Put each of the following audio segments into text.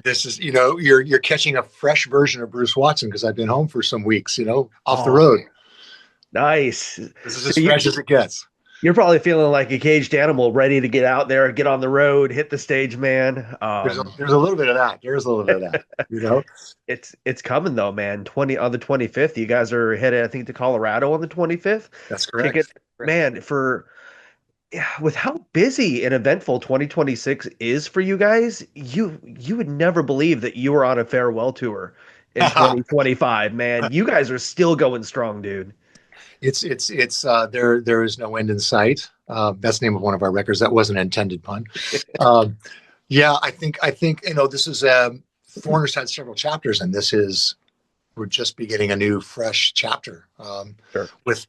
This is, you're catching a fresh version of Bruce Watson because I've been home for some weeks, off the Oh, road. nice. This is So as fresh as it gets. you're probably feeling like a caged animal, ready to get out there, get on the road, hit the stage, man. There's a little bit of that. There's a little bit of that, you know. It's coming though, man. 20 on the 25th. You guys are headed, I think, to Colorado on the 25th. That's Ticket, correct. Correct. man, for yeah, with how busy and eventful 2026 is for you guys, you would never believe that you were on a farewell tour in 2025, man. You guys are still going strong, dude. There is no end in sight. That's the name of one of our records. That wasn't an intended pun. Um, yeah, I think this is Foreigner's had several chapters, and this is we're just beginning a new, fresh chapter Sure. with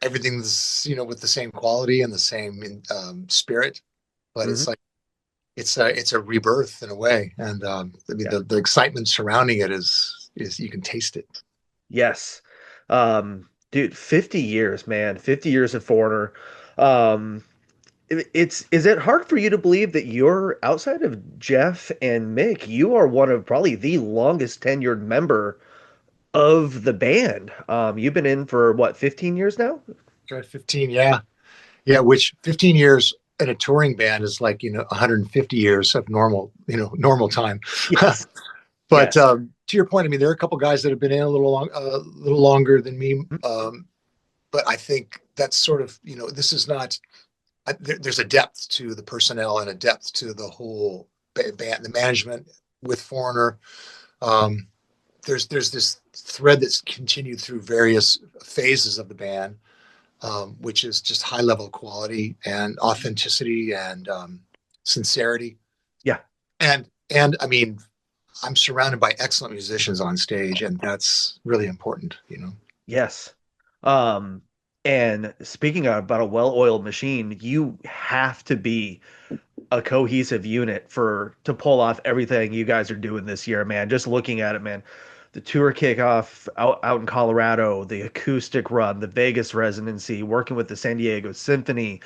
everything's with the same quality and the same spirit, but Hmm. it's like it's a rebirth in a way, and I mean Yeah. the excitement surrounding it is you can taste it. Yes. Dude, 50 years, man. 50 years of Foreigner. Um, it's is it hard for you to believe that you're outside of Jeff and Mick, you are one of probably the longest tenured member of the band. You've been in for what, 15 years now? Try 15, yeah, yeah. Which 15 years in a touring band is like 150 years of normal time. Yes. But Yes. to your point, I mean, there are a couple guys that have been in a little longer than me. But I think that's sort of this is not. There's a depth to the personnel and a depth to the whole band, the management with Foreigner. Um, there's this thread that's continued through various phases of the band, which is just high level quality and authenticity and sincerity. Yeah. And I mean, I'm surrounded by excellent musicians on stage, and that's really important. Yes. Um, and speaking about a well-oiled machine, you have to be a cohesive unit for to pull off everything you guys are doing this year, man. Just looking at it, man. The tour kickoff out in Colorado, the acoustic run, the Vegas residency, working with the San Diego Symphony,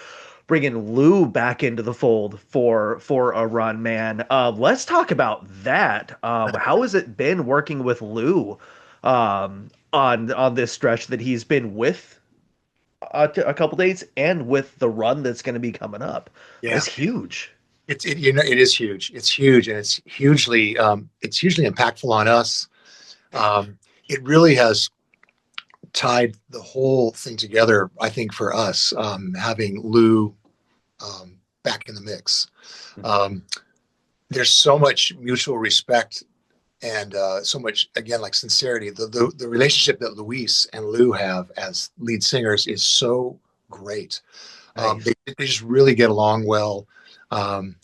bringing Lou back into the fold for a run, man. Let's talk about that. How has it been working with Lou on this stretch that he's been with a couple dates and with the run that's going to be coming up? Yeah, That's huge. it is huge. It's huge, and it's hugely impactful on us. It really has tied the whole thing together. I think for us, having Lou back in the mix, um, there's so much mutual respect and so much again like sincerity. The relationship that Luis and Lou have as lead singers is so great. Nice. They just really get along well. Um,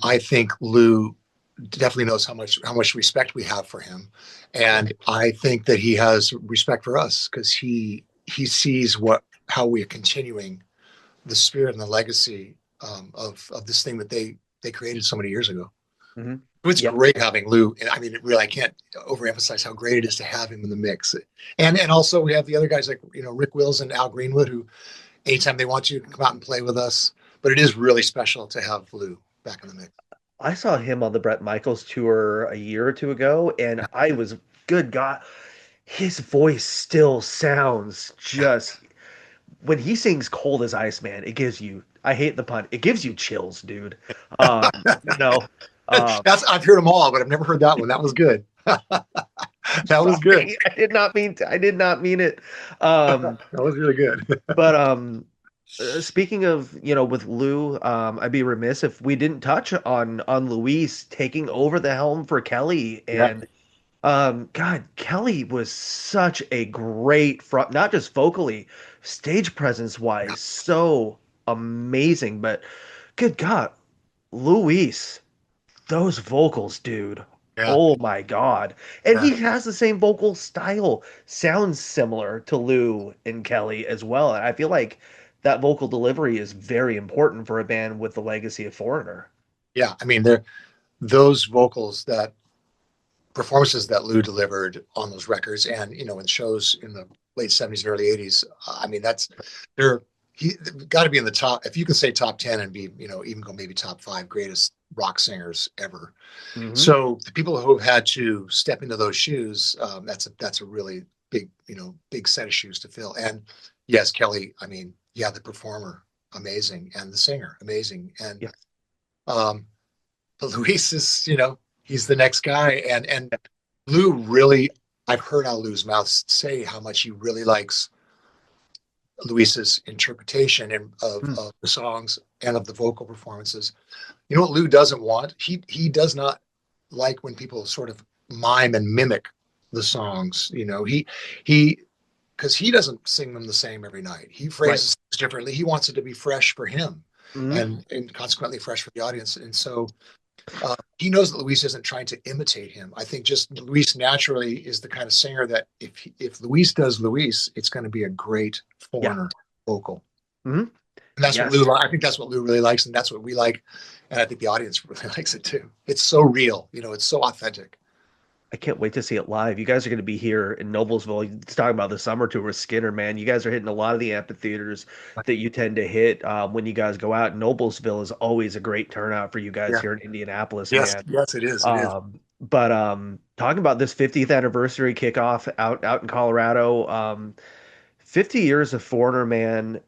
I think Lou definitely knows how much respect we have for him, and I think that he has respect for us because he sees how we are continuing the spirit and the legacy of this thing that they created so many years ago. Hmm. It's Yeah. great having Lou. I mean, it really, I can't overemphasize how great it is to have him in the mix. And also we have the other guys like Rick Wills and Al Greenwood who anytime they want to come out and play with us. But it is really special to have Lou back in the mix. I saw him on the Brett Michaels tour a year or two ago, and I was, good God, his voice still sounds just when he sings "Cold as Ice," man. It gives you, I hate the pun, it gives you chills, dude. You know, um, That's I've heard them all, but I've never heard that one. That was good. That was good. sorry, I did not mean it. Um, That was really good. but speaking of, with Lou, I'd be remiss if we didn't touch on Luis taking over the helm for Kelly. Yeah. And God, Kelly was such a great front, not just vocally, stage presence Yeah. wise, so amazing. But good God, Luis, those vocals, dude. Yeah. Oh my God. And Yeah. he has the same vocal style, sounds similar to Lou and Kelly as well. And I feel like that vocal delivery is very important for a band with the legacy of Foreigner. Yeah. I mean, those vocals that performances that Lou delivered on those records and in shows in the late 70s and early 80s. I mean, they're he got to be in the top. If you can say top 10 and be, even go maybe top five greatest rock singers ever. Hmm. So the people who have had to step into those shoes, that's a really big, big set of shoes to fill. And yes, Kelly, I mean, yeah, the performer, amazing, and the singer, amazing. And Yeah. um, but Luis is, he's the next guy. And Lou really, I've heard out of Lou's mouth say how much he really likes Luis's interpretation Mm. of the songs and of the vocal performances. You know what Lou doesn't want? He does not like when people sort of mime and mimic the songs. He because he doesn't sing them the same every night. He Right. phrases things differently. He wants it to be fresh for him, Hmm. and consequently fresh for the audience. And so he knows that Luis isn't trying to imitate him. I think just Luis naturally is the kind of singer that if Luis does Luis, it's going to be a great Yeah. foreigner vocal. Hmm. And that's what Yes. Lou. I think that's what Lou really likes, and that's what we like, and I think the audience really likes it too. It's so real, it's so authentic. I can't wait to see it live. You guys are going to be here in Noblesville. It's talking about the summer tour with Skinner, man. You guys are hitting a lot of the amphitheaters that you tend to hit when you guys go out. Noblesville is always a great turnout for you guys Yeah. here in Indianapolis, Yes. man. Yes, it is. It is. But talking about this 50th anniversary kickoff out in Colorado, 50 years of Foreigner, man.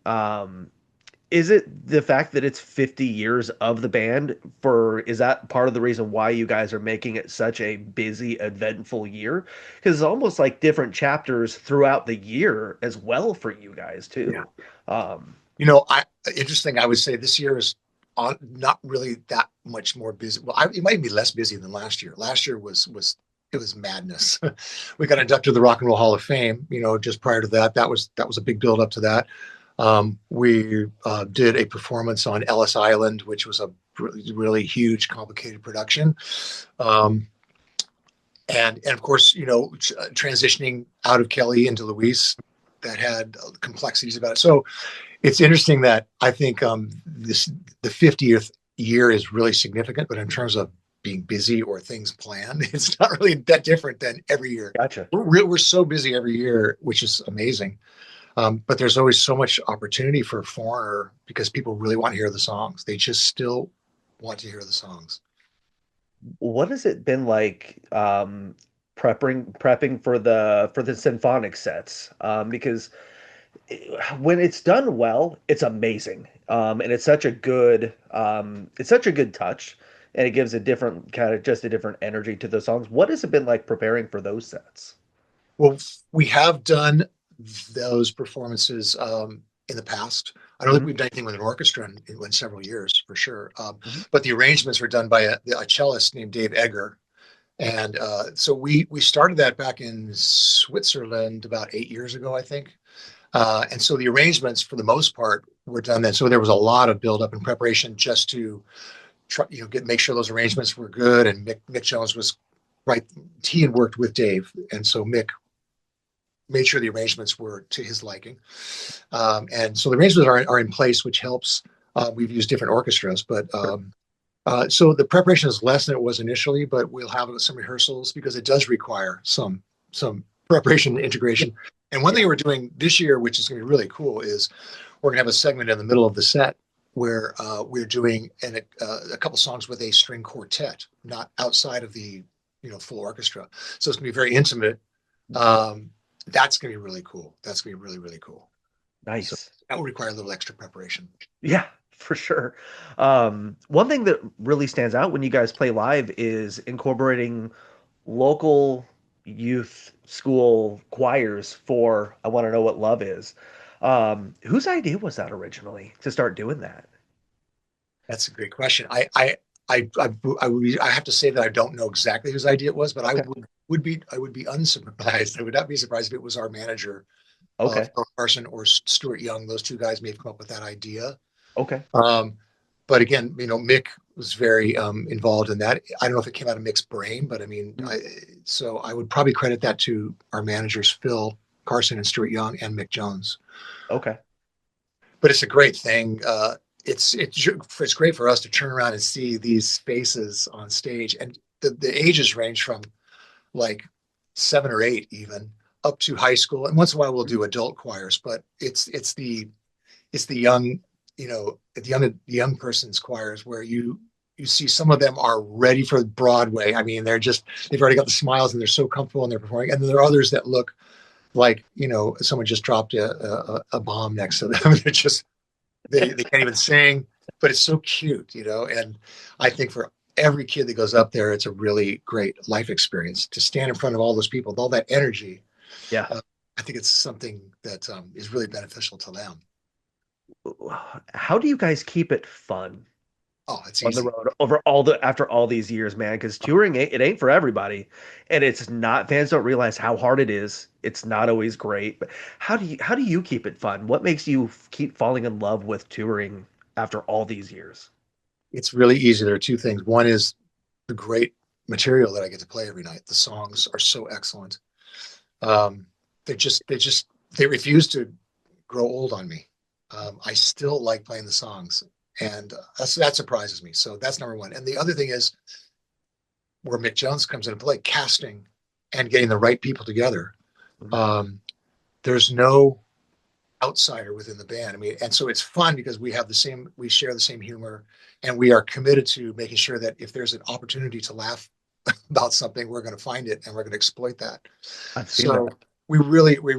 Is it the fact that it's 50 years of the band is that part of the reason why you guys are making it such a busy, eventful year? Because it's almost like different chapters throughout the year as well for you guys Yeah. too. Um, I interesting. I would say this year is not really that much more busy. Well, it might be less busy than last year. Last year was madness. We got inducted to the Rock and Roll Hall of Fame. Just prior to that, that was a big build up to that. We did a performance on Ellis Island, which was a really, really huge, complicated production. Um, and of course, transitioning out of Kelly into Luis, that had complexities about it. So it's interesting that I think the 50th year is really significant, but in terms of being busy or things planned, it's not really that different than every year. gotcha. We're so busy every year, which is amazing. But there's always so much opportunity for Foreigner because people really want to hear the songs. They just still want to hear the songs. What has it been like prepping for the symphonic sets? Because when it's done well, it's amazing. And it's such a good touch, and it gives a different kind of just a different energy to the songs. What has it been like preparing for those sets? Well, we have done those performances in the past. I don't think Hmm. we've done anything with an orchestra in several years, for sure. Hmm. But the arrangements were done by a cellist named Dave Egger. And so we started that back in Switzerland about 8 years ago, I think. And so the arrangements, for the most part, were done then. So there was a lot of buildup and preparation just to try, make sure those arrangements were good. And Mick Jones was right. He had worked with Dave, and so Mick made sure the arrangements were to his liking. And so the arrangements are in place, which helps. We've used different orchestras, but Sure. so the preparation is less than it was initially, but we'll have some rehearsals because it does require some preparation and integration. And one Yeah. thing we're doing this year, which is going to be really cool, is we're going to have a segment in the middle of the set where we're doing a couple songs with a string quartet, not outside of the full orchestra. So it's going to be very intimate. Um, that's going to be really cool. That's going to be really, really cool. So Nice. that will require a little extra preparation. Yeah, for sure. One thing that really stands out when you guys play live is incorporating local youth school choirs for I Want to Know What Love Is. Whose idea was that originally to start doing that? That's a great question. I have to say that I don't know exactly whose idea it was, but Okay. I would be unsurprised. I would not be surprised if it was our manager, Okay. Phil Carson or Stuart Young. Those two guys may have come up with that idea. Okay. Um, but again, Mick was very involved in that. I don't know if it came out of Mick's brain, but I mean, Mm. so I would probably credit that to our managers, Phil Carson and Stuart Young and Mick Jones. Okay. But it's a great thing. It's great for us to turn around and see these faces on stage, and the ages range from like 7 or 8 even up to high school, and once in a while we'll do adult choirs. But it's the it's the young, the young person's choirs where you see some of them are ready for Broadway. I mean, they've already got the smiles and they're so comfortable and they're performing. And then there are others that look like, someone just dropped a bomb next to them. They're just they can't even sing, but it's so cute, And I think for every kid that goes up there, it's a really great life experience to stand in front of all those people with all that energy. Yeah. Uh, I think it's something that is really beneficial to them. How do you guys keep it fun Oh, it's on the easy. road after all these years, man? Because touring it ain't for everybody, and it's not. Fans don't realize how hard it is. It's not always great, but how do you keep it fun? What makes you keep falling in love with touring after all these years? It's really easy. There are two things. One is the great material that I get to play every night. The songs are so excellent. Um, they refuse to grow old on me. I still like playing the songs, and that surprises me. So that's number one. And the other thing is where Mick Jones comes into play, casting and getting the right people together. Mhm. Um, there's no outsider within the band. I mean, and so it's fun because we share the same humor, and we are committed to making sure that if there's an opportunity to laugh about something, we're going to find it and we're going to exploit that. I've seen that. So we really, we're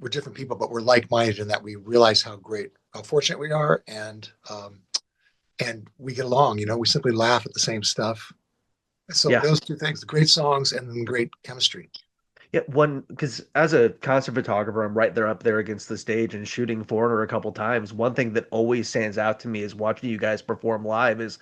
different people, but we're like-minded in that we realize how fortunate we are, and we get along. We simply laugh at the same stuff. So Yeah. those two things, the great songs and then great chemistry. Yeah, one because as a concert photographer, I'm right there up there against the stage and shooting Foreigner a couple times. One thing that always stands out to me is watching you guys perform live is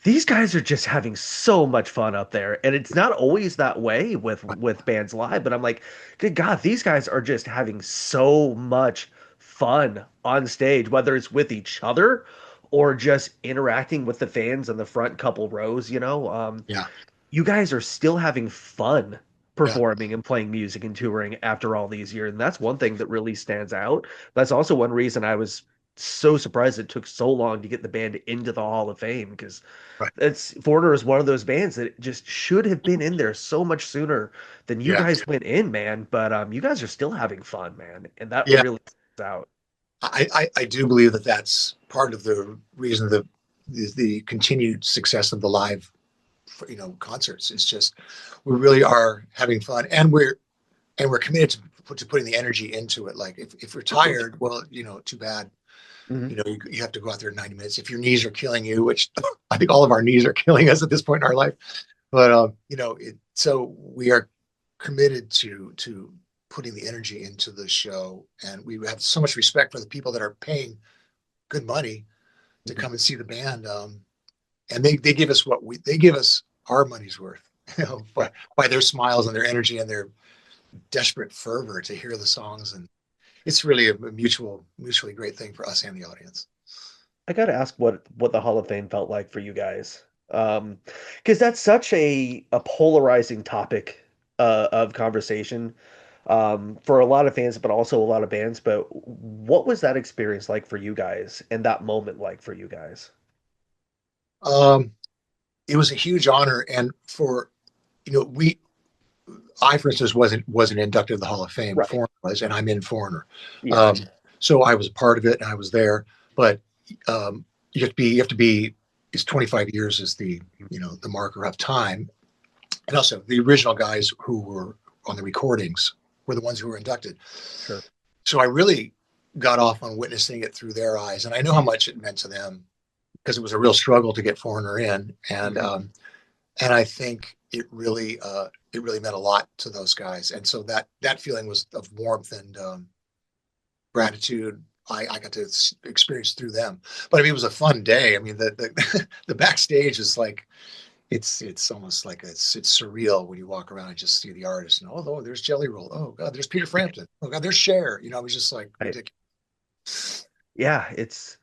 these guys are just having so much fun up there. And it's not always that way with bands live, but I'm like, good God, these guys are just having so much fun on stage, whether it's with each other or just interacting with the fans in the front couple rows, Yeah, you guys are still having fun yeah, performing and playing music and touring after all these years. And that's one thing that really stands out. That's also one reason I was so surprised it took so long to get the band into the Hall of Fame because right. it's Foreigner is one of those bands that just should have been in there so much sooner than you Yeah, guys went in, man. But you guys are still having fun, man, and that yeah. really stands out. I do believe that that's part of the reason the continued success of the live, concerts. It's just we really are having fun, and we're committed to putting the energy into it. Like if we're tired, well, too bad. Mhm. You have to go out there in 90 minutes. If your knees are killing you, which I think all of our knees are killing us at this point in our life, but so we are committed to putting the energy into the show, and we have so much respect for the people that are paying good money to Mhm. come and see the band. And they give us they give us our money's worth, Yeah. by their smiles and their energy and their desperate fervor to hear the songs, and it's really a mutually great thing for us and the audience. I gotta ask what the Hall of Fame felt like for you guys. Because that's such a polarizing topic of conversation for a lot of fans, but also a lot of bands. But what was that experience like for you guys and that moment like for you guys? Um, it was a huge honor, and for we I, for instance, wasn't inducted to the Hall of Fame. Right. Foreigner was, and I'm in Foreigner. Yeah. Um, so I was a part of it, and I was there. But um, you have to be. It's 25 years is the marker of time, and also the original guys who were on the recordings were the ones who were inducted. Sure. So I really got off on witnessing it through their eyes, and I know how much it meant to them because it was a real struggle to get Foreigner in, Mhm. and I think it really meant a lot to those guys, and so that feeling was of warmth and gratitude. I got to experience through them, but I mean, it was a fun day. I mean, the the backstage is like it's almost like it's surreal when you walk around and just see the artists and there's Jelly Roll, oh God, there's Peter Frampton, oh God, there's Cher. It was just like Right. ridiculous. Yeah, it's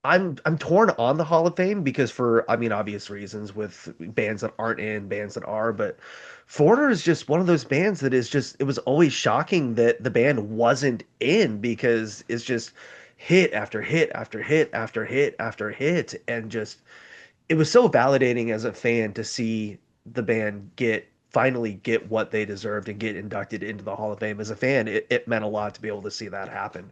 I'm torn on the Hall of Fame because for I mean obvious reasons with bands that aren't in, bands that are, but Foreigner is just one of those bands that is just it was always shocking that the band wasn't in because it's just hit after hit after hit after hit after hit and just it was so validating as a fan to see the band get finally get what they deserved and get inducted into the Hall of Fame. As a fan, it meant a lot to be able to see that happen.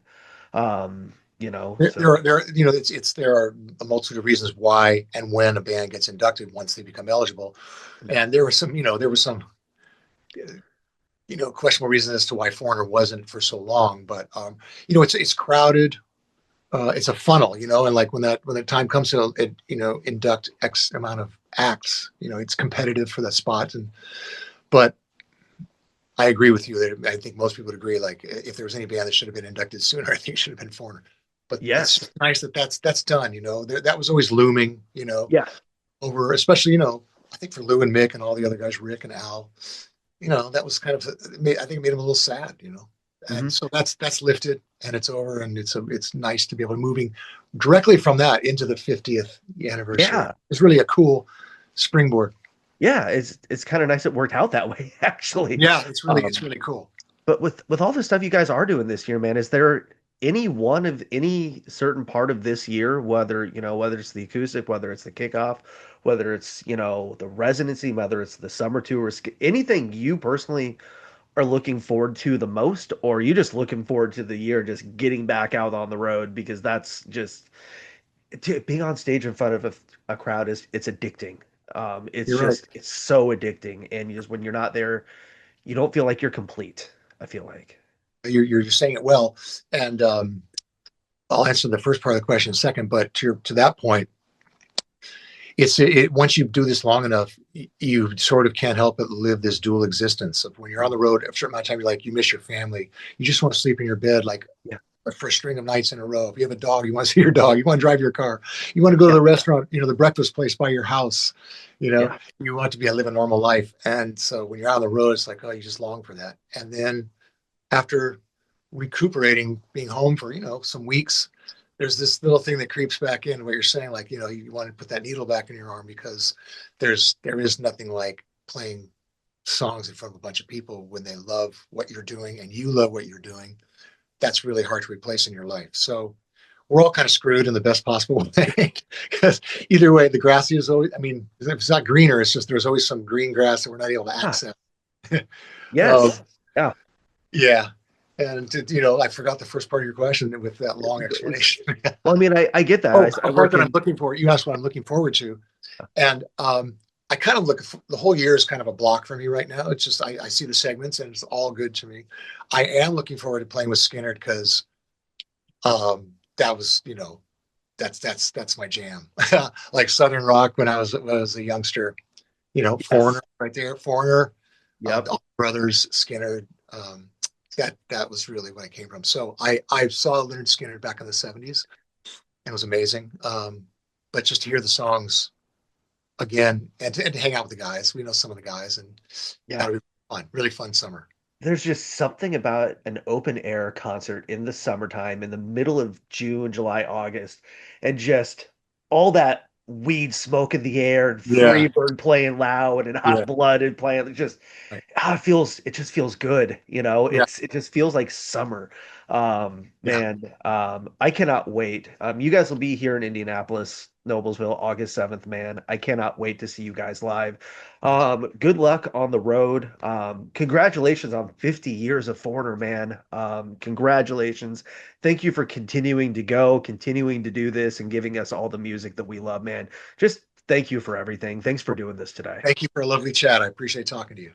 So There are a multitude of reasons why and when a band gets inducted once they become eligible, and there was some questionable reasons as to why Foreigner wasn't for so long. But it's crowded. It's a funnel, and like when the time comes to induct X amount of acts, it's competitive for that spot. But I agree with you that I think most people would agree. Like if there was any band that should have been inducted sooner, I think it should have been Foreigner. But yes, it's nice that that's done. That was always looming. yeah. Over especially I think for Lou and Mick and all the other guys, Rick and Al. That was kind of I think it made him a little sad. And Hmm. so that's lifted and it's over, and it's nice to be able to moving directly from that into the 50th anniversary. Yeah. It's really a cool springboard. Yeah, it's kind of nice it worked out that way, actually. Yeah, it's really Um, cool. but with all the stuff you guys are doing this year, man, is there any one of any certain part of this year, whether it's the acoustic, whether it's the kickoff, whether it's, the residency, whether it's the summer tour, anything you personally are looking forward to the most, or are you just looking forward to the year just getting back out on the road because that's just being on stage in front of a crowd is it's addicting. It's You're right. just it's so addicting, and you just when you're not there, you don't feel like you're complete. I feel like. You're just saying it well, and I'll answer the first part of the question second. But to that point, once you do this long enough, you sort of can't help but live this dual existence of when you're on the road. A certain amount of time, you miss your family. You just want to sleep in your bed, like Yeah, for a string of nights in a row. If you have a dog, you want to see your dog. You want to drive your car. You want to go to yeah, the restaurant, the breakfast place by your house. yeah, You want to be live a normal life. And so when you're on the road, it's like, oh, you just long for that. And then after recuperating, being home for some weeks, there's this little thing that creeps back in what you're saying, like you want to put that needle back in your arm because there is nothing like playing songs in front of a bunch of people when they love what you're doing and you love what you're doing. That's really hard to replace in your life. So we're all kind of screwed in the best possible way because either way, the grass is always, I mean, if it's not greener, it's just there's always some green grass that we're not able to yeah. access. um, Yes, yeah. yeah. And I forgot the first part of your question with that long It's explanation. well, I mean, I get that. Oh, I the part work that I'm in. looking for. You asked what I'm looking forward to, and I kind of the whole year is kind of a block for me right now. It's just I see the segments and it's all good to me. I am looking forward to playing with Skinner because that was that's my jam. Like Southern rock when I was a youngster. Foreigner Yes. right there, Foreigner, Yep. All Brothers, Skinner. That was really what I came from. So I saw Leonard Skinner back in the '70s. It was amazing. But just to hear the songs again and to hang out with the guys, we know some of the guys, and Yeah. that'll be fun. Really fun summer. There's just something about an open air concert in the summertime, in the middle of June, July, August, and just all that weed smoke in the air and Yeah, Freebird playing loud and yeah, Hot Blooded playing. right. It just feels good. Yeah. It just feels like summer. Yeah. Man, I cannot wait. You guys will be here in Indianapolis, Noblesville, August 7th, man. I cannot wait to see you guys live. Good luck on the road. Congratulations on 50 years of Foreigner, man. Congratulations. Thank you for continuing to go, continuing to do this, and giving us all the music that we love, man. Just thank you for everything. Thanks for doing this today. Thank you for a lovely chat. I appreciate talking to you.